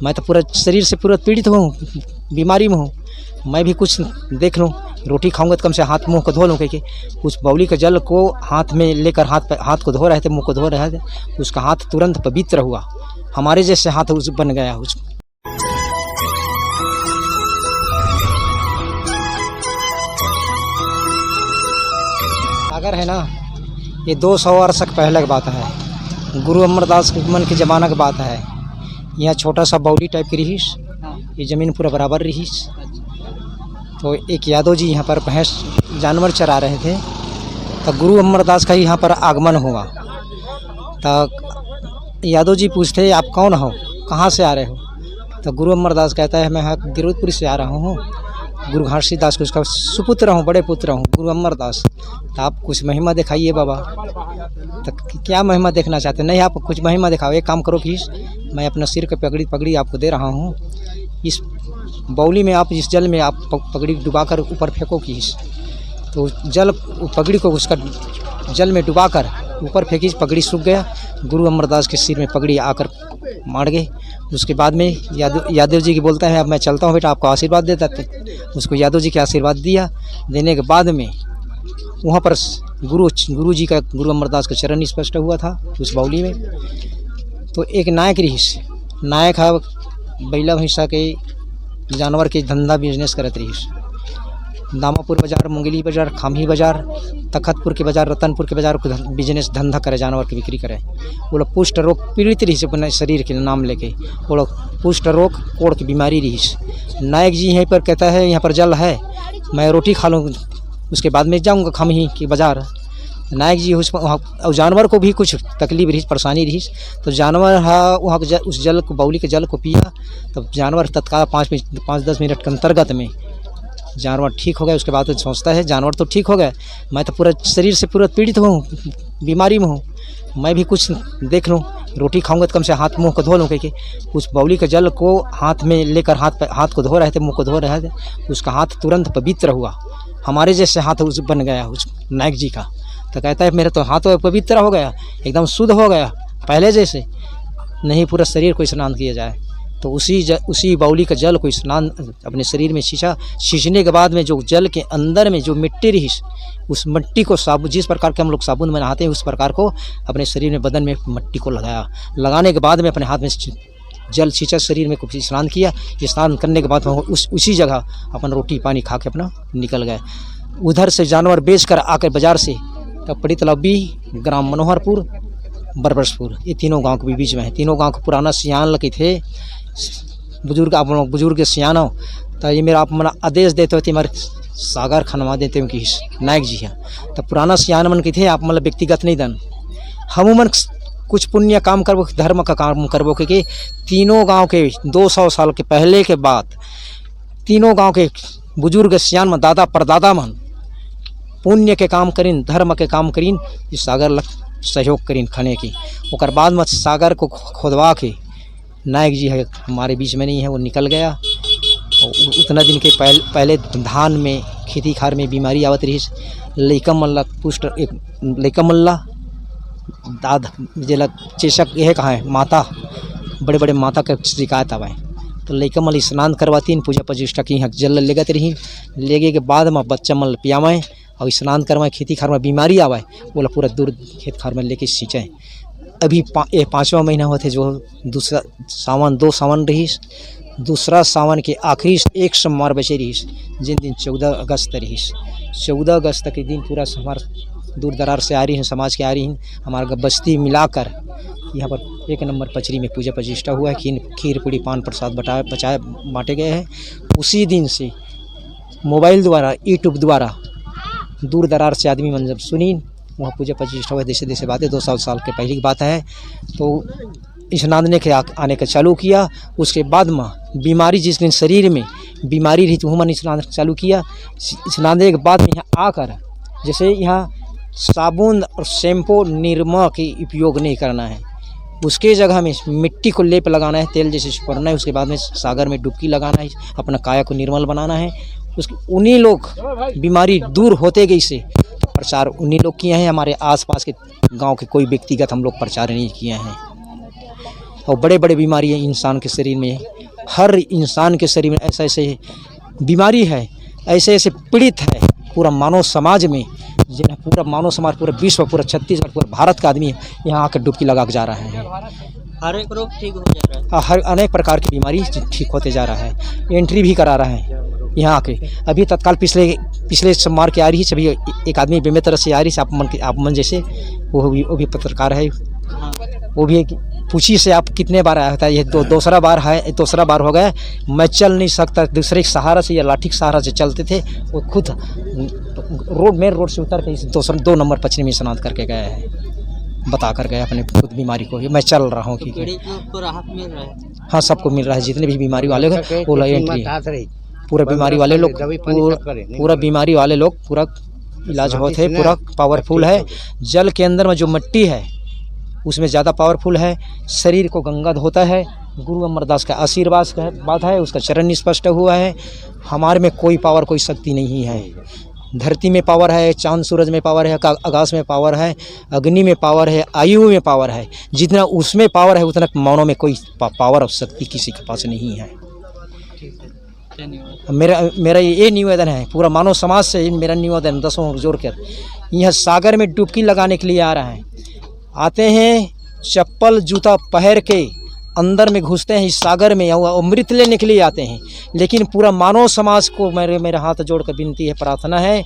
मैं तो पूरा शरीर से पूरा पीड़ित हूँ, बीमारी में हूँ। मैं भी कुछ देख लूँ, रोटी खाऊंगा तो कम से हाथ मुंह को धो लूँ। कि उस बावली के जल को हाथ में लेकर हाथ को धो रहे थे, मुंह को धो रहे थे, उसका हाथ तुरंत पवित्र हुआ। हमारे जैसे हाथ उस बन गया उसको। सागर है ना, ये 200 वर्ष पहले की बात है। गुरु अमरदास मन के ज़माना की बात है। यहाँ छोटा सा बावली टाइप की रहीस, ये ज़मीन पूरा बराबर रहीस। तो एक यादव जी यहाँ पर भैंस जानवर चरा रहे थे, तो गुरु अमरदास का यहाँ पर आगमन हुआ। तो यादव जी पूछते आप कौन हो, कहाँ से आ रहे हो? तो गुरु अमरदास कहता है मैं गिरवतपुर से आ रहा हूँ। गुरु घासीदास को उसका सुपुत्र हूँ, बड़े पुत्र हूँ गुरु अमरदास। तो आप कुछ महिमा दिखाइए बाबा। तो क्या महिमा देखना चाहते हैं? नहीं, आप कुछ महिमा दिखाओ। एक काम करो कि मैं अपना सिर के पगड़ी आपको दे रहा हूँ। इस बावली में आप, इस जल में आप पगड़ी डुबाकर ऊपर फेंको कि तो जल पगड़ी को उसका जल में डुबाकर ऊपर फेंकी, पगड़ी सूख गया। गुरु अमरदास के सिर में पगड़ी आकर मार गए। उसके बाद में यादव जी की बोलता है अब मैं चलता हूँ बेटा, आपको आशीर्वाद देता। उसको यादव जी के आशीर्वाद दिया। देने के बाद में वहाँ पर गुरु जी का, गुरु अमरदास का चरण स्पष्ट हुआ था उस बावली में। तो एक नायक रहीस, नायक है बैला भैंसा के जानवर के धंधा बिजनेस करत रहीस। दामापुर बाज़ार, मुंगेली बाज़ार, खामही बाज़ार, तखतपुर के बाज़ार, रतनपुर के बाज़ार बिजनेस धंधा करे, जानवर की बिक्री करे। वो लोग कुष्ठ रोग पीड़ित रहीस, अपने शरीर के नाम लेके। वो लोग कुष्ठ रोग, कोढ़ की बीमारी रहीस। नायक जी यहीं पर कहता है यहाँ पर जल है, मैं रोटी खा लूँ, उसके बाद में जाऊँगा खामही की बाज़ार। नायक जी वहाँ जानवर को भी कुछ तकलीफ रही, परेशानी रही। तो जानवर वहाँ उस जल को, बावली के जल को पिया। तो जानवर तत्काल 5-10 मिनट के अंतर्गत में जानवर ठीक हो गया। उसके बाद तो सोचता है जानवर तो ठीक हो गया, मैं तो पूरा शरीर से पूरा पीड़ित हूँ, बीमारी में हूँ। मैं भी कुछ देख लूँ, रोटी खाऊंगा तो कम से हाथ मुंह को धो लूँ। कि उस बावली के जल को हाथ में लेकर हाथ को धो रहे थे, मुंह को धो रहे थे, उसका हाथ तुरंत पवित्र हुआ। हमारे जैसे हाथ उस बन गया उस नायक जी का। तो कहता है मेरा तो हाथ पवित्र हो गया, एकदम शुद्ध हो गया पहले जैसे। नहीं, पूरा शरीर को स्नान किया जाए। तो उसी बावली का जल को स्नान अपने शरीर में छींचने के बाद में जो जल के अंदर में जो मिट्टी रही, उस मिट्टी को साबुन, जिस प्रकार के हम लोग साबुन में नहाते हैं उस प्रकार को अपने शरीर में, बदन में मिट्टी को लगाया। लगाने के बाद में अपने हाथ में जल छींचा, शरीर में कुछ स्नान किया। स्नान करने के बाद उसी जगह अपन रोटी पानी खा के अपना निकल गए। उधर से जानवर बेच कर आकर बाजार से, तब पड़ी तलबी, ग्राम मनोहरपुर, बरबसपुर, ये तीनों गांव के बीच में है। तीनों गांव को पुराना सियान लगे थे बुजुर्ग, आप लोग बुजुर्ग सियान हो। तो ये मेरा आप मना आदेश देते होते हमारे सागर खनवा देते हो कि नायक जी हैं। तो पुराना सियान मन के थे, आप मतलब व्यक्तिगत नहीं दन, हम मन कुछ पुण्य काम करबो, धर्म का काम करबो। कि तीनों गांव के 200 साल के पहले के बाद तीनों गांव के बुजुर्ग सियान मन, दादा परदादा मन पुण्य के काम करीन, धर्म के काम करीन, इस सागर लग सहयोग करीन खने की। और बाद में सागर को खोदवा के, नायक जी है हमारे बीच में नहीं है, वो निकल गया। और उतना दिन के पहले धान में, खेती खार में बीमारी आवत रही। लइका मल्ला पुष्ट, एक लइका मल्ला दाद जिला चेशक यह कहाँ है, माता, बड़े बड़े माता का शिकायत आवा है। तो लइका मल स्नान करवाती, पूजा प्रतिष्ठा की, यहाँ जल लेगत रही। लेगे के बाद में बच्चा मल पियावाएँ और स्नान करवाएँ। खेती खार में बीमारी आवा है, बोला पूरा दूर खेत खार में लेके सींचाएँ। अभी 5वां महीना होते जो दूसरा सावन, 2 सावन रही। दूसरा सावन के आखिरी एक सोमवार बचे रही, जिन दिन 14 अगस्त रही। 14 अगस्त के दिन पूरा हमारे दूर दरार से आ रही हैं, समाज के आ रही हैं, हमारा बस्ती मिलाकर यहाँ पर 1 नंबर पचरी में पूजा प्रतिष्ठा हुआ है। खीर पूड़ी पान प्रसाद बांटे गए हैं। उसी दिन से मोबाइल द्वारा, यूट्यूब द्वारा दूर दरार से आदमी मन जब सुनी, वहाँ पूजा प्रतिष्ठा हुआ। जैसे बातें 200 साल के पहले की बात है। तो स्नान के आने का चालू किया। उसके बाद में बीमारी, जिस दिन शरीर में बीमारी रही, तो वह मैंने स्नान चालू किया। स्नान के बाद में यहाँ आकर, जैसे यहाँ साबुन और शैम्पू, निरमा के उपयोग नहीं करना है, उसके जगह में मिट्टी को लेप लगाना है, तेल जैसे छिड़कना है। उसके बाद में सागर में डुबकी लगाना है, अपना काया को निर्मल बनाना है। उन्हीं लोग बीमारी दूर होते गई से प्रचार उन्हीं लोग किए हैं। हमारे आसपास के गांव के कोई व्यक्तिगत हम लोग प्रचार नहीं किए हैं। और बड़े बड़े बीमारी है इंसान के शरीर में। हर इंसान के शरीर में ऐसे ऐसे बीमारी है, ऐसे ऐसे पीड़ित है पूरा मानव समाज में, जिन्हें पूरा मानव समाज, पूरा विश्व, पूरा छत्तीसगढ़, पूरा भारत का आदमी यहाँ आकर डुबकी लगा के जा रहे हैं। हर एक रोग ठीक हो जा रहा है। हर अनेक प्रकार की बीमारी ठीक होते जा रहा है। एंट्री भी करा रहे हैं यहाँ आके। अभी तत्काल पिछले सोमवार के आ रही सभी एक आदमी बेमेतर से आ रही आप मन जैसे, वो भी पत्रकार है। वो भी पूछी से आप कितने बार आया था? ये दूसरा बार है, दूसरा बार हो गया। मैं चल नहीं सकता, दूसरे के सहारा से या लाठी के सहारा से चलते थे। वो खुद मेन रोड से उतर के 2 नंबर पचनी में स्नान करके गए हैं, बता कर गए अपने खुद बीमारी को, मैं चल रहा हूँ। तो राहत मिल रहा है। हाँ, सबको मिल रहा है, जितने भी बीमारी वाले हैं वो एंट्री, पूरा बीमारी वाले लोग, पूरा बीमारी वाले लोग पूरा इलाज होते हैं। पूरा पावरफुल है। जल के अंदर में जो मिट्टी है उसमें ज़्यादा पावरफुल है। शरीर को गंगा धोता है। गुरु अमरदास का आशीर्वाद का बात है, उसका चरण स्पष्ट हुआ है। हमारे में कोई पावर, कोई शक्ति नहीं है। धरती में पावर है, चांद सूरज में पावर है, आकाश में पावर है, अग्नि में पावर है, आयु में पावर है। जितना उसमें पावर है उतना मानव में कोई पावर और शक्ति किसी के पास नहीं है। मेरा ये निवेदन है पूरा मानव समाज से, मेरा निवेदन 10 जोड़ कर, यह सागर में डुबकी लगाने के लिए आ रहे हैं। आते हैं चप्पल जूता पहन के अंदर में घुसते हैं इस सागर में, या अमृत लेने के लिए आते हैं। लेकिन पूरा मानव समाज को मेरे हाथ जोड़कर विनती है, प्रार्थना है,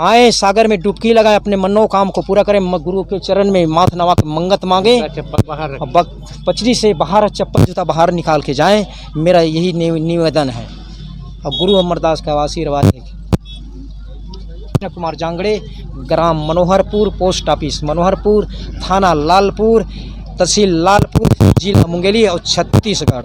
आए सागर में डुबकी लगाए, अपने मनोकाम को पूरा करें। गुरु के चरण में माथ नवा के मंगत मांगे, पचड़ी से बाहर चप्पल जूता बाहर निकाल के जाएं। मेरा यही निवेदन है। अब गुरु अमरदास का आशीर्वाद है। कुमार जांगड़े, ग्राम मनोहरपुर, पोस्ट ऑफिस मनोहरपुर, थाना लालपुर, तहसील लालपुर, जिला मुंगेली और छत्तीसगढ़।